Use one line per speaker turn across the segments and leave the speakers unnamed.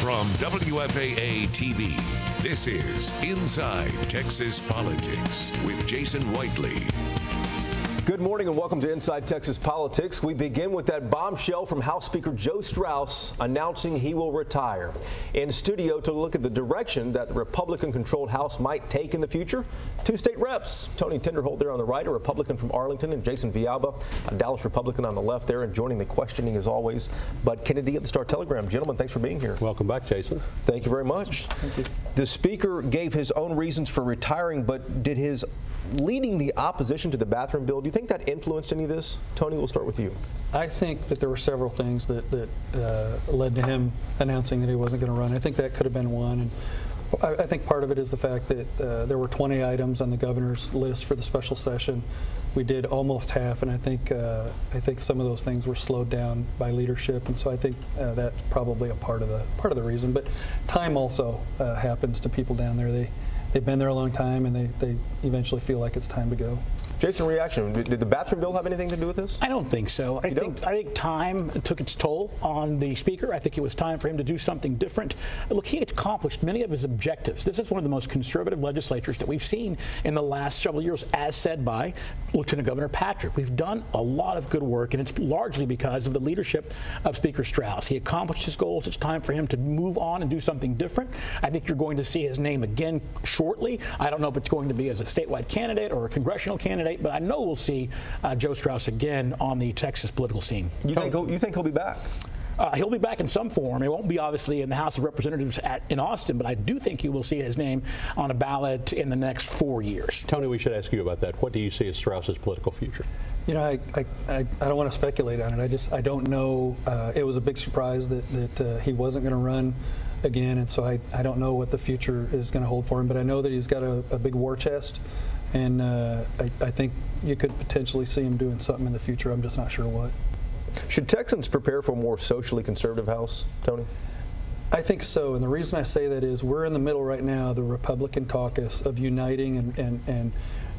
From WFAA TV, this is Inside Texas Politics with Jason Whiteley.
Good morning and welcome to Inside Texas Politics. We begin with that bombshell from House Speaker Joe Straus announcing he will retire. In studio to look at the direction that the Republican-controlled House might take in the future, two state reps, Tony Tinderholt there on the right, a Republican from Arlington, and Jason Villalba, a Dallas Republican on the left there, and joining the questioning as always, Bud Kennedy at the Star-Telegram. Gentlemen, thanks for being here.
Welcome back, Jason.
Thank you very much.
Thank you.
The Speaker gave his own reasons for retiring, but did his leading the opposition to the bathroom bill, do you think that influenced any of this? Tony, we'll start with you.
I think that there were several things that led to him announcing that he wasn't going to run. I think that could have been one. And I think part of it is the fact that there were 20 items on the governor's list for the special session. We did almost half, and I think some of those things were slowed down by leadership, and so I think that's probably a part of the reason. But time also happens to people down there. They've been there a long time, and they eventually feel like it's time to go.
Jason, reaction. Did the bathroom bill have anything to do with this?
I don't think so. I think time took its toll on the Speaker. I think it was time for him to do something different. Look, he had accomplished many of his objectives. This is one of the most conservative legislatures that we've seen in the last several years, as said by Lieutenant Governor Patrick. We've done a lot of good work, and it's largely because of the leadership of Speaker Straus. He accomplished his goals. It's time for him to move on and do something different. I think you're going to see his name again shortly. I don't know if it's going to be as a statewide candidate or a congressional candidate, but I know we'll see Joe Straus again on the Texas political scene.
You think he'll be back?
He'll be back in some form. It won't be obviously in the House of Representatives in Austin, but I do think you will see his name on a ballot in the next 4 years.
Tony, we should ask you about that. What do you see as Straus's political future?
You know, I don't want to speculate on it. I don't know. It was a big surprise that he wasn't going to run again, and so I don't know what the future is going to hold for him. But I know that he's got a big war chest. And I think you could potentially see him doing something in the future. I'm just not sure what.
Should Texans prepare for a more socially conservative House, Tony?
I think so. And the reason I say that is we're in the middle right now, the Republican caucus, of uniting and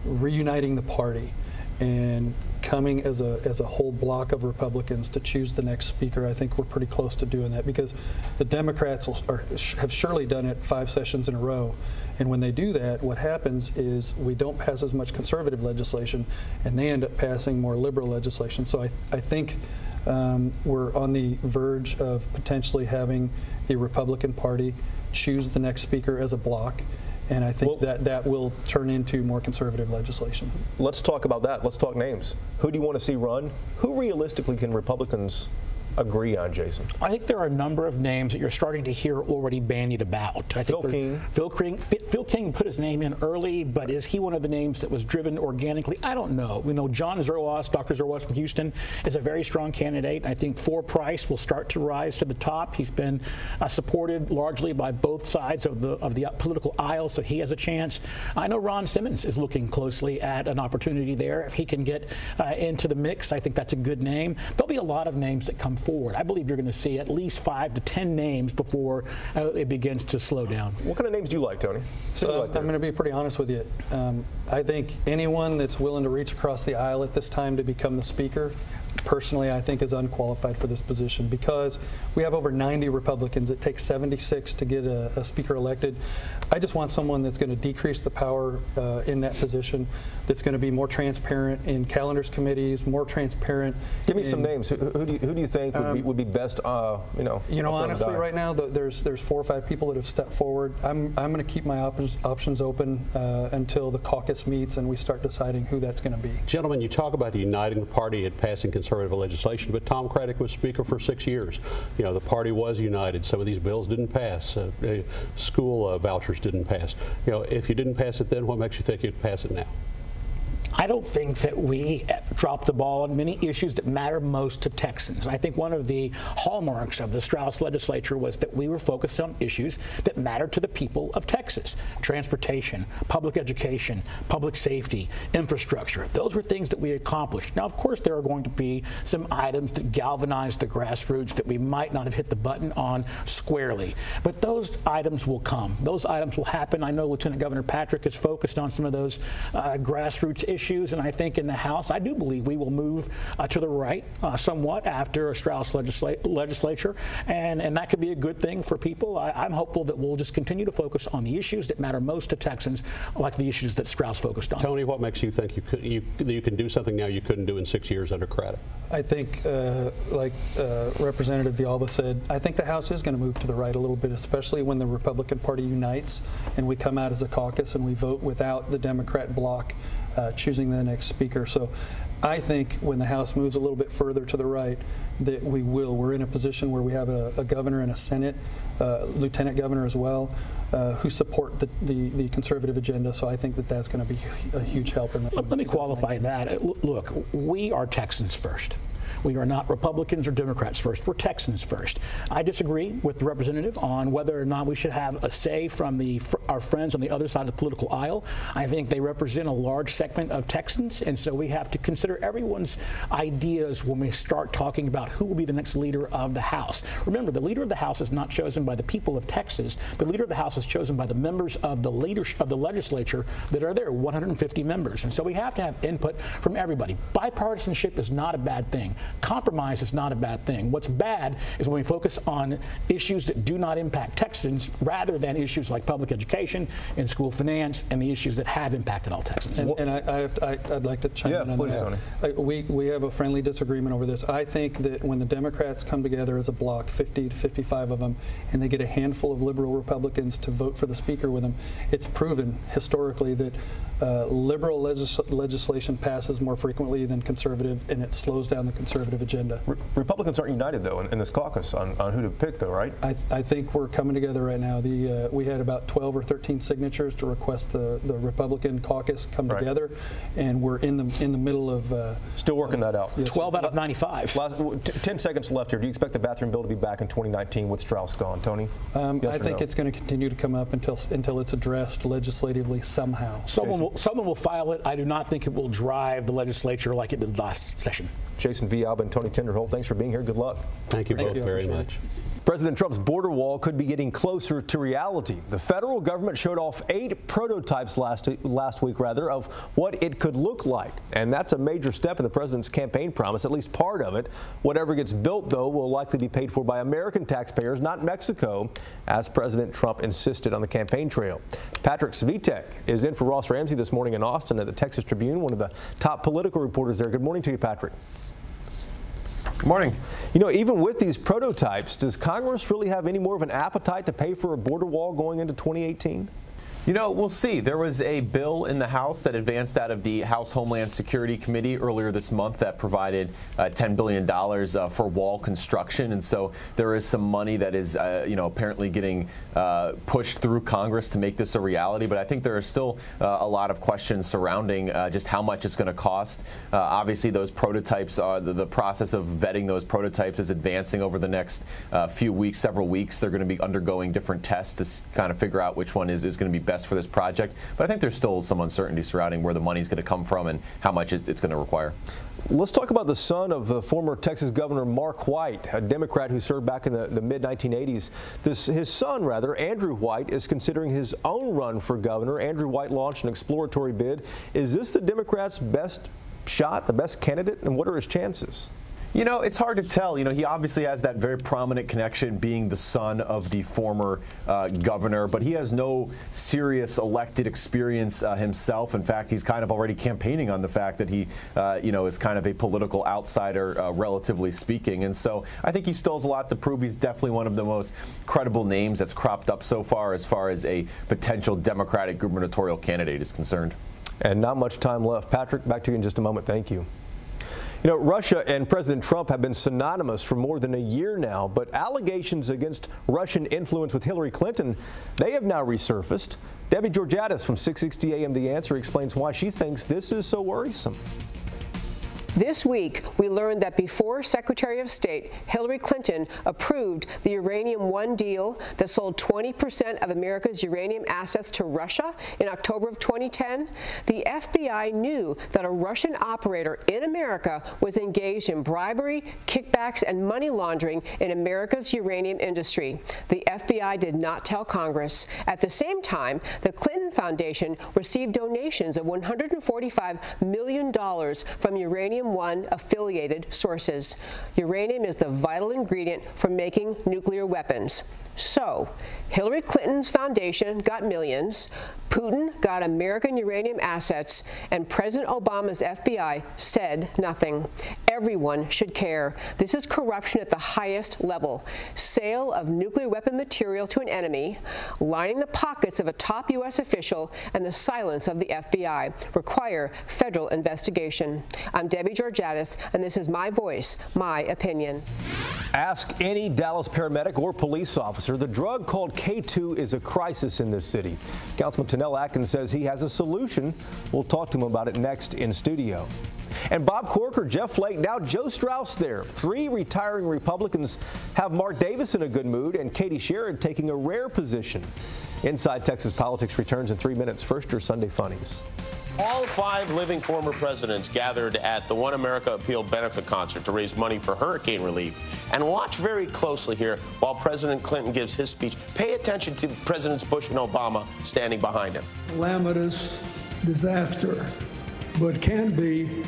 reuniting the party and coming as a whole block of Republicans to choose the next speaker. I think we're pretty close to doing that because the Democrats have surely done it 5 sessions in a row. And when they do that, what happens is we don't pass as much conservative legislation, and they end up passing more liberal legislation. So I think we're on the verge of potentially having the Republican Party choose the next speaker as a block. And I think that will turn into more conservative legislation.
Let's talk about that. Let's talk names. Who do you want to see run? Who realistically can Republicans agree on, Jason?
I think there are a number of names that you're starting to hear already bandied about. I think Phil King put his name in early, but is he one of the names that was driven organically? I don't know. We know John Zerwas, Dr. Zerwas from Houston, is a very strong candidate. I think For Price will start to rise to the top. He's been supported largely by both sides of the political aisle, so he has a chance. I know Ron Simmons is looking closely at an opportunity there. If he can get into the mix, I think that's a good name. There'll be a lot of names that come forward. I believe you're going to see at least 5 to 10 names before it begins to slow down.
What kind of names do you like, Tony?
So I'm going to be pretty honest with you. I think anyone that's willing to reach across the aisle at this time to become the speaker, personally, I think is unqualified for this position because we have over 90 Republicans. It takes 76 to get a speaker elected. I just want someone that's going to decrease the power in that position, that's going to be more transparent in calendars committees, more transparent.
Give me some names. Who do you think would be best?
Honestly, right now there's 4 or 5 people that have stepped forward. I'm going to keep my options open until the caucus meets and we start deciding who that's going to be.
Gentlemen, you talk about uniting the party and passing conservative legislation, but Tom Craddick was Speaker for 6 years. You know, the party was united. Some of these bills didn't pass. School vouchers didn't pass. You know, if you didn't pass it then, what makes you think you'd pass it now?
I don't think that we dropped the ball on many issues that matter most to Texans. I think one of the hallmarks of the Straus legislature was that we were focused on issues that mattered to the people of Texas. Transportation, public education, public safety, infrastructure. Those were things that we accomplished. Now, of course, there are going to be some items that galvanize the grassroots that we might not have hit the button on squarely. But those items will come. Those items will happen. I know Lieutenant Governor Patrick is focused on some of those grassroots issues. issues, and I think in the House, I do believe we will move to the right somewhat after a Strauss legislature, and that could be a good thing for people. I'm hopeful that we'll just continue to focus on the issues that matter most to Texans, like the issues that Strauss focused on.
Tony, what makes you think you can do something now you couldn't do in 6 years under Craddick?
I think, like Representative Villalba said, I think the House is going to move to the right a little bit, especially when the Republican Party unites and we come out as a caucus and we vote without the Democrat bloc choosing the next speaker. So I think when the House moves a little bit further to the right, that we will. We're in a position where we have a governor and a Senate, lieutenant governor as well, who support the conservative agenda. So I think that that's going to be a huge help.
Let me qualify that. Look, we are Texans first. We are not Republicans or Democrats first. We're Texans first. I disagree with the representative on whether or not we should have a say from our friends on the other side of the political aisle. I think they represent a large segment of Texans, and so we have to consider everyone's ideas when we start talking about who will be the next leader of the House. Remember, the leader of the House is not chosen by the people of Texas. The leader of the House is chosen by the members of the legislature that are there, 150 members. And so we have to have input from everybody. Bipartisanship is not a bad thing. Compromise is not a bad thing. What's bad is when we focus on issues that do not impact Texans rather than issues like public education and school finance and the issues that have impacted all Texans.
And I'd like to chime in on that. We have a friendly disagreement over this. I think that when the Democrats come together as a bloc, 50 to 55 of them, and they get a handful of liberal Republicans to vote for the speaker with them, it's proven historically that liberal legislation passes more frequently than conservative, and it slows down the conservative agenda.
Republicans aren't united, though, in this caucus on who to pick, though, right?
I think we're coming together right now. We had about 12 or 13 signatures to request the Republican caucus come together, and we're in the middle of
still working that out.
Yes. 12 out of 95.
10 seconds left here. Do you expect the bathroom bill to be back in 2019 with Strauss gone, Tony? Yes
I think it's going to continue to come up until it's addressed legislatively somehow.
Someone will file it. I do not think it will drive the legislature like it did last session.
Jason Villalba and Tony Tinderholt, thanks for being here. Good luck.
Thank you both very much.
President Trump's border wall could be getting closer to reality. The federal government showed off 8 prototypes last week of what it could look like. And that's a major step in the president's campaign promise, at least part of it. Whatever gets built, though, will likely be paid for by American taxpayers, not Mexico, as President Trump insisted on the campaign trail. Patrick Svitek is in for Ross Ramsey this morning in Austin at the Texas Tribune, one of the top political reporters there. Good morning to you, Patrick.
Good morning.
You know, even with these prototypes, does Congress really have any more of an appetite to pay for a border wall going into 2018?
You know, we'll see. There was a bill in the House that advanced out of the House Homeland Security Committee earlier this month that provided $10 billion for wall construction. And so there is some money that is, apparently getting pushed through Congress to make this a reality. But I think there are still a lot of questions surrounding just how much it's going to cost. Obviously, those prototypes are the process of vetting those prototypes is advancing over the next few weeks, several weeks. They're going to be undergoing different tests to kind of figure out which one is going to be best for this project. But I think there's still some uncertainty surrounding where the money is going to come from and how much it's going to require.
Let's talk about the son of the former Texas Governor Mark White, a Democrat who served back in the mid-1980s. His son, Andrew White, is considering his own run for governor. Andrew White launched an exploratory bid. Is this the Democrats' best shot, the best candidate, and what are his chances?
You know, it's hard to tell. You know, he obviously has that very prominent connection being the son of the former governor, but he has no serious elected experience himself. In fact, he's kind of already campaigning on the fact that he, is kind of a political outsider, relatively speaking. And so I think he still has a lot to prove. He's definitely one of the most credible names that's cropped up so far as a potential Democratic gubernatorial candidate is concerned.
And not much time left. Patrick, back to you in just a moment. Thank you. You know, Russia and President Trump have been synonymous for more than a year now, but allegations against Russian influence with Hillary Clinton, they have now resurfaced. Debbie Georgatos from 660 AM The Answer explains why she thinks this is so worrisome.
This week, we learned that before Secretary of State Hillary Clinton approved the Uranium One deal that sold 20% of America's uranium assets to Russia in October of 2010, the FBI knew that a Russian operator in America was engaged in bribery, kickbacks, and money laundering in America's uranium industry. The FBI did not tell Congress. At the same time, the Clinton Foundation received donations of $145 million from Uranium One affiliated sources. Uranium is the vital ingredient for making nuclear weapons. So, Hillary Clinton's foundation got millions, Putin got American uranium assets, and President Obama's FBI said nothing. Everyone should care. This is corruption at the highest level. Sale of nuclear weapon material to an enemy, lining the pockets of a top U.S. official, and the silence of the FBI require federal investigation. I'm Debbie Georgatos, and this is my voice, my opinion.
Ask any Dallas paramedic or police officer. The drug called K2 is a crisis in this city. Councilman Tanell Atkins says he has a solution. We'll talk to him about it next in studio. And Bob Corker, Jeff Flake, now Joe Straus there. 3 retiring Republicans have Mark Davis in a good mood and Katie Sherrod taking a rare position. Inside Texas Politics returns in 3 minutes. First, your Sunday Funnies.
All 5 living former presidents gathered at the One America Appeal benefit concert to raise money for hurricane relief. And watch very closely here while President Clinton gives his speech. Pay attention to Presidents Bush and Obama standing behind him.
Calamitous disaster, but can be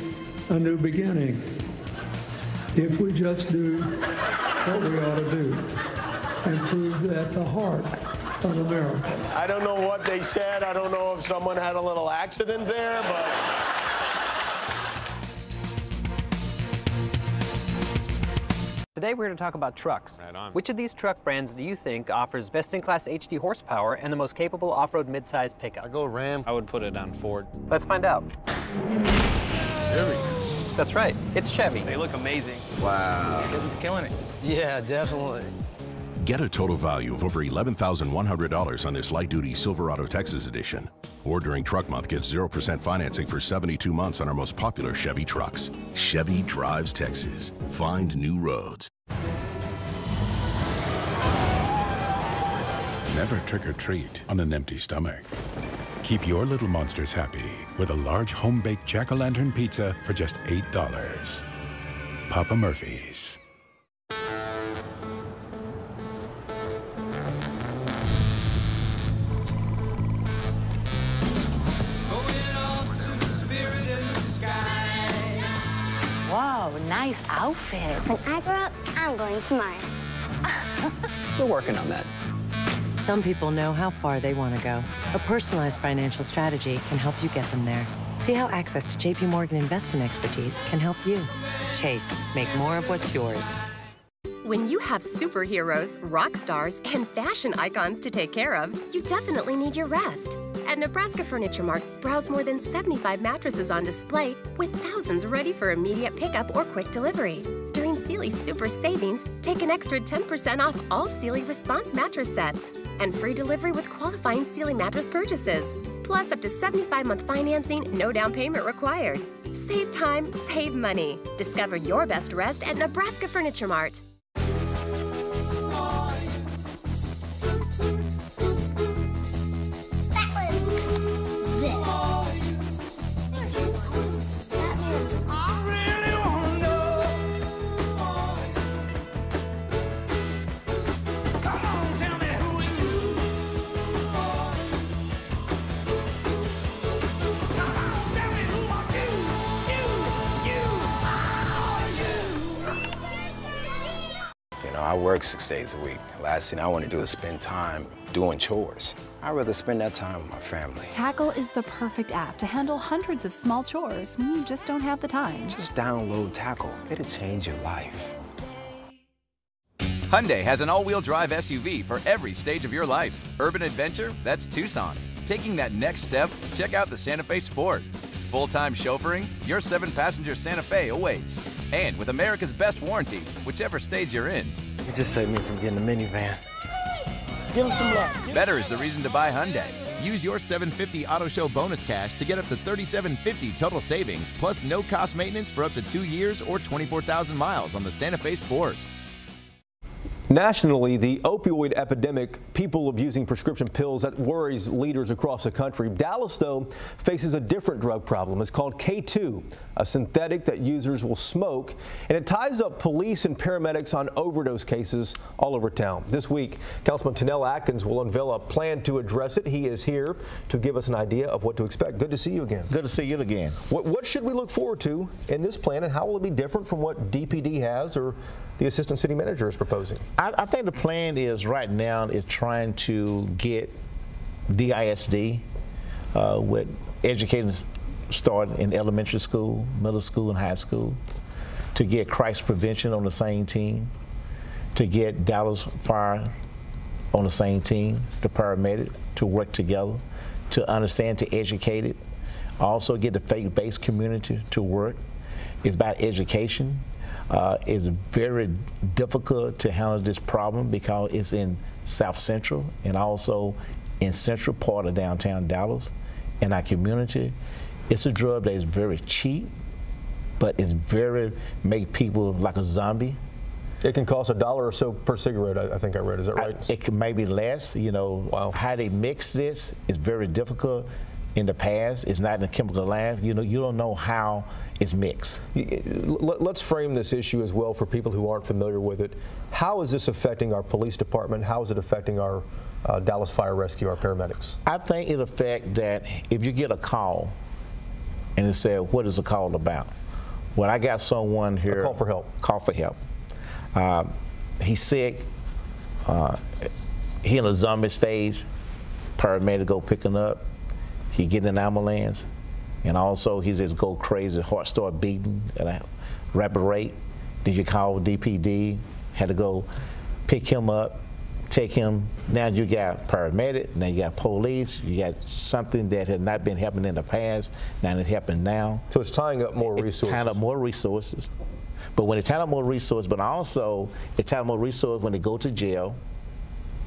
a new beginning if we just do what we ought to do and prove that the heart of America.
I don't know what they said. I don't know if someone had a little accident there, but...
Today we're going to talk about trucks. Right on. Which of these truck brands do you think offers best-in-class HD horsepower and the most capable off-road mid-size pickup?
I go Ram. I would put it on Ford.
Let's find out.
Chevy.
That's right. It's Chevy.
They look amazing.
Wow.
Chevy's killing it.
Yeah, definitely.
Get a total value of over $11,100 on this light-duty Silverado Texas edition. Or during Truck Month, get 0% financing for 72 months on our most popular Chevy trucks. Chevy drives Texas. Find new roads.
Never trick or treat on an empty stomach. Keep your little monsters happy with a large home-baked jack-o'-lantern pizza for just $8. Papa Murphy's.
Whoa, nice outfit.
When I grow up, I'm going to Mars.
We're working on that.
Some people know how far they want to go. A personalized financial strategy can help you get them there. See how access to JP Morgan investment expertise can help you. Chase, make more of what's yours.
When you have superheroes, rock stars, and fashion icons to take care of, you definitely need your rest. At Nebraska Furniture Mart, browse more than 75 mattresses on display with thousands ready for immediate pickup or quick delivery. During Sealy's Super Savings, take an extra 10% off all Sealy Response mattress sets and free delivery with qualifying Sealy mattress purchases. Plus up to 75-month financing, no down payment required. Save time, save money. Discover your best rest at Nebraska Furniture Mart.
I work 6 days a week. Last thing I want to do is spend time doing chores. I'd rather spend that time with my family.
Tackle is the perfect app to handle hundreds of small chores when you just don't have the time.
Just download Tackle. It'll change your life.
Hyundai has an all-wheel drive SUV for every stage of your life. Urban adventure? That's Tucson. Taking that next step? Check out the Santa Fe Sport. Full-time chauffeuring? Your 7-passenger Santa Fe awaits. And with America's best warranty, whichever stage you're in.
You just saved me from getting a minivan. Give him some love.
Better is the reason to buy Hyundai. Use your $750 Auto Show bonus cash to get up to $3,750 total savings, plus no cost maintenance for up to 2 years or 24,000 miles on the Santa Fe Sport.
Nationally, the opioid epidemic, people abusing prescription pills, that worries leaders across the country. Dallas, though, faces a different drug problem. It's called K2, a synthetic that users will smoke, and it ties up police and paramedics on overdose cases all over town. This week, Councilman Tennell Atkins will unveil a plan to address it. He is here to give us an idea of what to expect. Good to see you again.
Good to see you again.
What should we look forward to in this plan, and how will it be different from what DPD has or the assistant city manager is proposing?
I think the plan is right now is trying to get DISD with educating starting in elementary school, middle school, and high school, to get crisis prevention on the same team, to get Dallas Fire on the same team, the paramedic, to work together, to understand, to educate it, also get the faith-based community to work. It's about education. It's very difficult to handle this problem because it's in South Central and also in central part of downtown Dallas. In our community, it's a drug that is very cheap, but it's very, make people like a zombie.
It can cost $1 or so per cigarette, I think I read. Is that right?
It can maybe less. You know,
wow.
How they mix this is very difficult. In the past, it's not in the chemical lab. You know, you don't know how it's mixed.
Let's frame this issue as well for people who aren't familiar with it. How is this affecting our police department? How is it affecting our Dallas Fire Rescue, our paramedics?
I think it affects that if you get a call and it says, what is the call about? Well, I got someone here.
A call for help.
Call for help. He's sick. He in a zombie stage. Paramedic go pick him up. He get in an ambulance, and also he just go crazy. Heart start beating at a rapid rate. Then you call DPD, had to go pick him up, take him. Now you got paramedic, now you got police, you got something that has not been happening in the past, now it's happening now.
So it's tying up more resources.
Tying up more resources. But when it's tying up more resources, but also it's tying up more resources when they go to jail,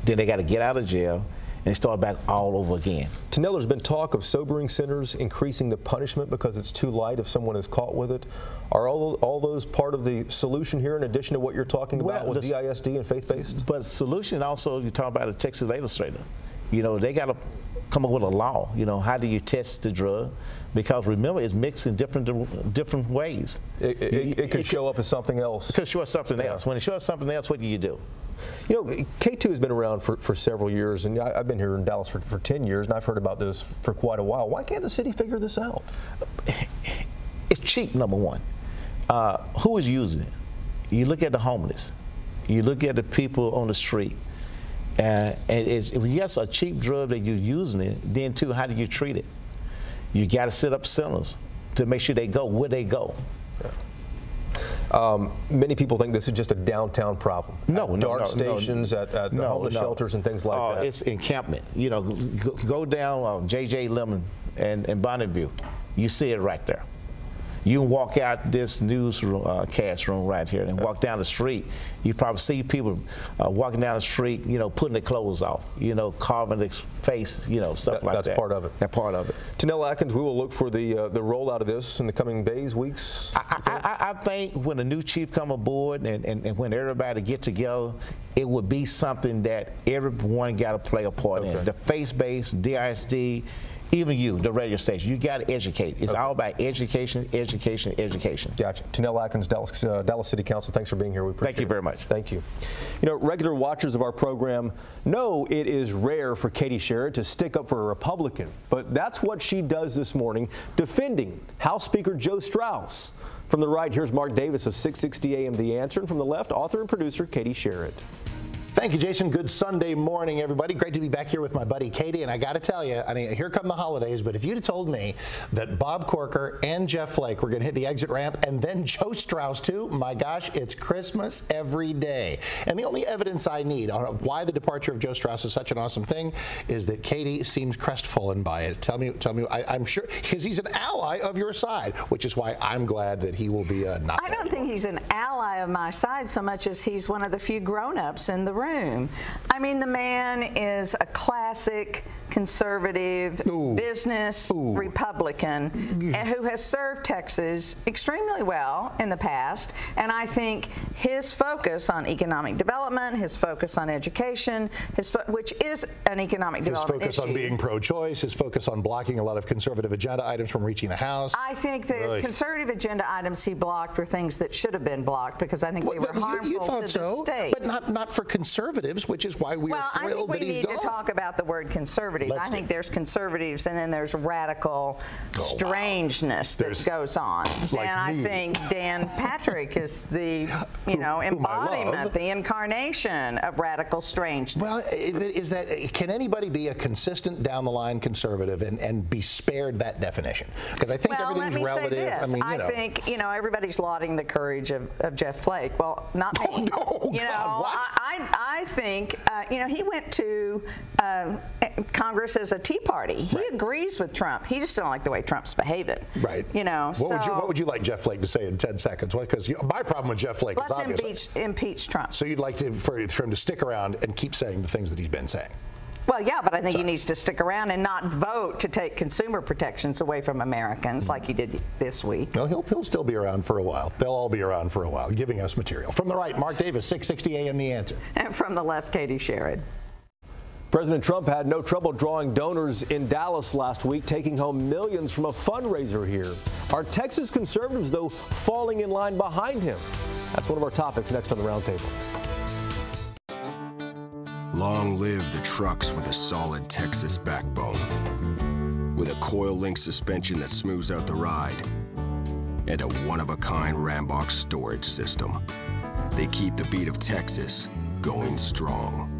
then they got to get out of jail, and they start back all over again.
Tennell, there's been talk of sobering centers increasing the punishment because it's too light if someone is caught with it. Are all those part of the solution here in addition to what you're talking about with DISD and faith-based?
But solution also, you talk about the Texas legislature. You know, they got to come up with a law. You know, how do you test the drug? Because remember, it's mixed in different ways.
It could show up as something else.
It could show up something else. When it shows up something else, what do you do?
You know, K2 has been around for several years, and I've been here in Dallas for 10 years, and I've heard about this for quite a while. Why can't the city figure this out?
It's cheap, number one. Who is using it? You look at the homeless. You look at the people on the street. And it's, yes, a cheap drug that you're using it, then too, how do you treat it? You got to set up centers to make sure they go where they go.
Many people think this is just a downtown problem. Dark stations, at the homeless shelters and things like that.
It's encampment. You know, go down J.J. Lemon and Bonneview. You see it right there. You can walk out this newscast room right here and walk down the street. You probably see people walking down the street, you know, putting their clothes off, you know, carving their face, you know, stuff like that.
That's part of it.
That's part of it.
Tennell Atkins, we will look for the rollout of this in the coming days, weeks.
I think when a new chief come aboard and when everybody get together, it would be something that everyone got to play a part in. The faith-based, DISD, even you, the radio station, you got to educate. It's all about education, education, education.
Gotcha. Tennell Atkins, Dallas City Council, thanks for being here. We appreciate it.
Thank you very much.
Thank you. You know, regular watchers of our program know it is rare for Katie Sherritt to stick up for a Republican, but that's what she does this morning, defending House Speaker Joe Straus. From the right, here's Mark Davis of 660 AM The Answer, and from the left, author and producer Katie Sherritt.
Thank you, Jason. Good Sunday morning, everybody. Great to be back here with my buddy Katie. And I got to tell you, I mean, here come the holidays, but if you'd have told me that Bob Corker and Jeff Flake were going to hit the exit ramp and then Joe Straus too, my gosh, it's Christmas every day. And the only evidence I need on why the departure of Joe Straus is such an awesome thing is that Katie seems crestfallen by it. Tell me, I'm sure, because he's an ally of your side, which is why I'm glad that he will be not.
I don't think he's an ally of my side so much as he's one of the few grown-ups in the room.
room. I mean, the man is a classic conservative business Republican who has served Texas extremely well in the past. And I think his focus on economic development, his focus on education, which is an economic development issue.
His focus on being pro-choice, his focus on blocking a lot of conservative agenda items from reaching the House.
I think the conservative agenda items he blocked were things that should have been blocked because I think they were harmful to the state.
But not for conservatives, which is why we are thrilled that he's gone.
We need to talk about the word conservative. I think there's conservatives and then there's radical strangeness that goes on.
Like
and I think Dan Patrick is the, embodiment, the incarnation of radical strangeness.
Well, can anybody be a consistent down the line conservative and be spared that definition? Because I think everything's relative.
I think, everybody's lauding the courage of Jeff Flake. Well, not me. I think, he went to Congress as a Tea Party. He agrees with Trump. He just don't like the way Trump's behaving.
Right. What would you like Jeff Flake to say in 10 seconds? Because my problem with Jeff Flake is obvious.
Let's impeach Trump.
So you'd like for him to stick around and keep saying the things that he's been saying?
Well, yeah, but I think he needs to stick around and not vote to take consumer protections away from Americans like he did this week.
Well, he'll still be around for a while. They'll all be around for a while, giving us material. From the right, Mark Davis, 660 AM The Answer.
And from the left, Katie Sherrod.
President Trump had no trouble drawing donors in Dallas last week, taking home millions from a fundraiser here. Are Texas conservatives, though, falling in line behind him? That's one of our topics next on the Roundtable.
Long live the trucks with a solid Texas backbone. With a coil link suspension that smooths out the ride. And a one-of-a-kind Rambox storage system. They keep the beat of Texas going strong.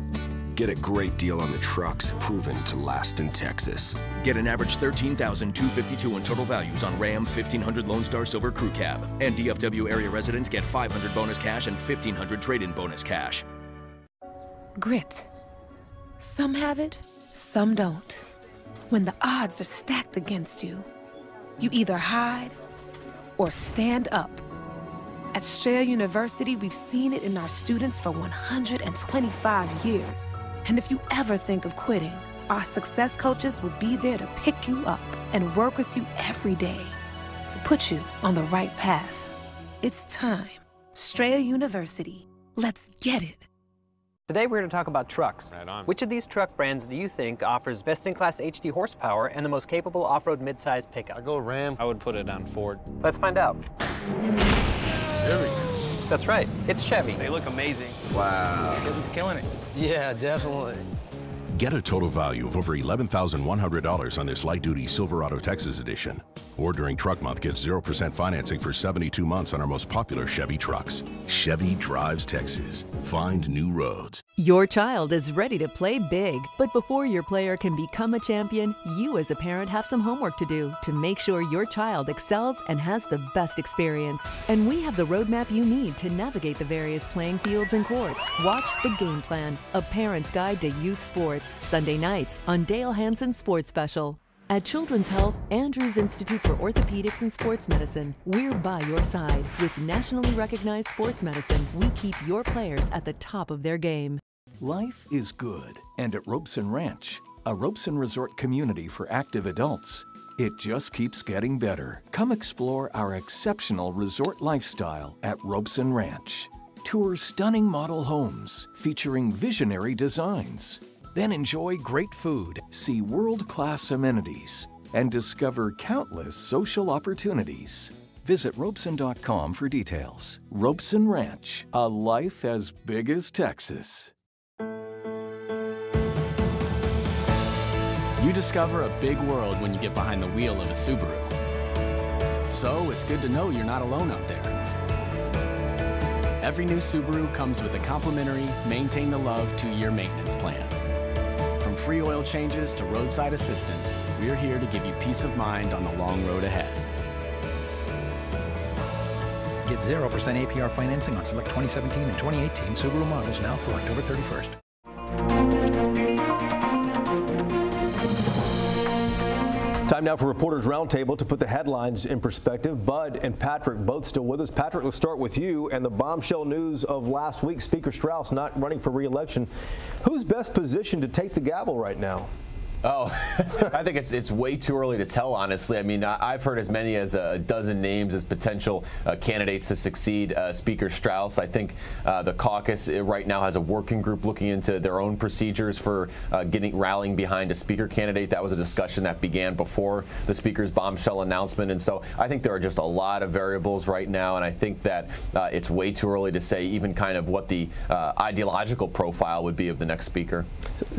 Get a great deal on the trucks proven to last in Texas.
Get an average $13,252 in total values on Ram 1500 Lone Star Silver Crew Cab. And DFW area residents get $500 bonus cash and $1,500 trade-in bonus cash.
Grit. Some have it, some don't. When the odds are stacked against you, you either hide or stand up. At Strayer University, we've seen it in our students for 125 years. And if you ever think of quitting, our success coaches will be there to pick you up and work with you every day to put you on the right path. It's time. Strayer University. Let's get it.
Today we're going to talk about trucks. Right on. Which of these truck brands do you think offers best-in-class HD horsepower and the most capable off-road mid-size pickup?
I go Ram. I would put it on Ford.
Let's find out.
Chevy.
That's right. It's Chevy.
They look amazing. Wow. Chevy's killing it. Yeah, definitely.
Get a total value of over $11,100 on this light-duty Silverado Texas edition. Or during Truck Month, get 0% financing for 72 months on our most popular Chevy trucks. Chevy drives Texas. Find new roads.
Your child is ready to play big, but before your player can become a champion, you as a parent have some homework to do to make sure your child excels and has the best experience. And we have the roadmap you need to navigate the various playing fields and courts. Watch The Game Plan, a parent's guide to youth sports, Sunday nights on Dale Hansen Sports Special. At Children's Health, Andrews Institute for Orthopedics and Sports Medicine, we're by your side. With nationally recognized sports medicine, we keep your players at the top of their game.
Life is good, and at Robeson Ranch, a Robeson Resort community for active adults, it just keeps getting better. Come explore our exceptional resort lifestyle at Robeson Ranch. Tour stunning model homes featuring visionary designs. Then enjoy great food, see world-class amenities, and discover countless social opportunities. Visit Robeson.com for details. Robeson Ranch, a life as big as Texas.
You discover a big world when you get behind the wheel of a Subaru. So it's good to know you're not alone out there. Every new Subaru comes with a complimentary Maintain the Love 2-year maintenance plan. From free oil changes to roadside assistance, we're here to give you peace of mind on the long road ahead.
Get 0% APR financing on select 2017 and 2018 Subaru models now through October 31st.
Time now for Reporters Roundtable to put the headlines in perspective. Bud and Patrick both still with us. Patrick, let's start with you and the bombshell news of last week. Speaker Strauss not running for re-election. Who's best positioned to take the gavel right now?
Oh, I think it's way too early to tell, honestly. I mean, I've heard as many as a dozen names as potential candidates to succeed Speaker Strauss. I think the caucus right now has a working group looking into their own procedures for rallying behind a speaker candidate. That was a discussion that began before the speaker's bombshell announcement. And so I think there are just a lot of variables right now. And I think that it's way too early to say even kind of what the ideological profile would be of the next speaker.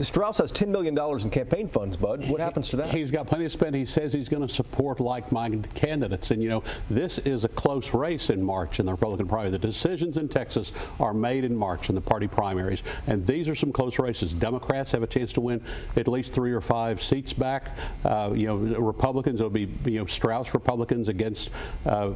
Strauss has $10 million in campaign funds, Bud. What happens to that?
He's got plenty to spend. He says he's going to support like-minded candidates. And, you know, this is a close race in March in the Republican primary. The decisions in Texas are made in March in the party primaries. And these are some close races. Democrats have a chance to win at least 3 or 5 seats back. You know, Republicans, it'll be, you know, Strauss Republicans against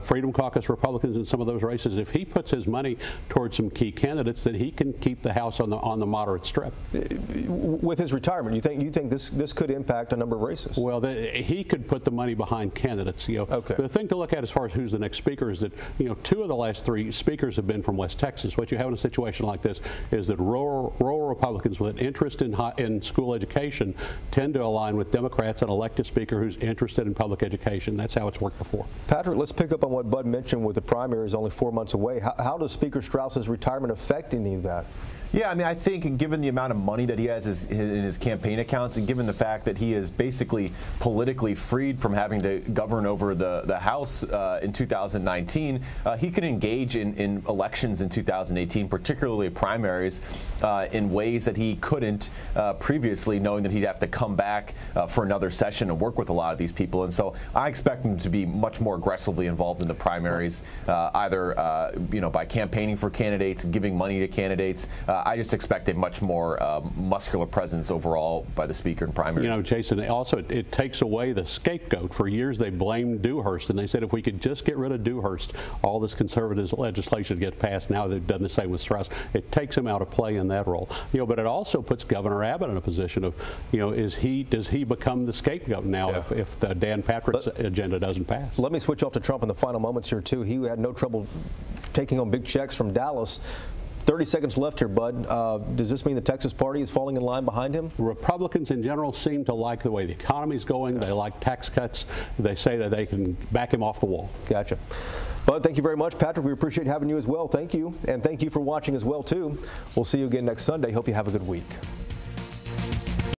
Freedom Caucus Republicans in some of those races. If he puts his money towards some key candidates, then he can keep the House on the moderate strip.
With his retirement, you think this could impact a number of races?
Well, he could put the money behind candidates. You know,
okay.
The thing to look at as far as who's the next speaker is that, you know, 2 of the last 3 speakers have been from West Texas. What you have in a situation like this is that rural Republicans with an interest in school education tend to align with Democrats and elect a speaker who's interested in public education. That's how it's worked before.
Patrick, let's pick up on what Bud mentioned with the primaries only 4 months away. How does Speaker Strauss's retirement affect any of that?
Yeah, I mean, I think given the amount of money that he has in his campaign accounts and given the fact that he is basically politically freed from having to govern over the House in 2019, he can engage in elections in 2018, particularly primaries, in ways that he couldn't previously, knowing that he'd have to come back for another session and work with a lot of these people. And so I expect him to be much more aggressively involved in the primaries, either you know, by campaigning for candidates, giving money to candidates. I just expect a much more muscular presence overall by the speaker in primaries.
You know, Jason, also it takes away the scapegoat. For years they blamed Dewhurst, and they said if we could just get rid of Dewhurst, all this conservative legislation would get passed. Now they've done the same with Strauss. It takes him out of play in that role. You know, but it also puts Governor Abbott in a position of, you know, does he become the scapegoat now if the Dan Patrick's agenda doesn't pass?
Let me switch off to Trump in the final moments here too. He had no trouble taking home big checks from Dallas. 30 seconds left here, Bud. Does this mean the Texas party is falling in line behind him?
Republicans in general seem to like the way the economy is going. They like tax cuts. They say that they can back him off the wall.
Gotcha. Bud, thank you very much. Patrick, we appreciate having you as well. Thank you. And thank you for watching as well, too. We'll see you again next Sunday. Hope you have a good week.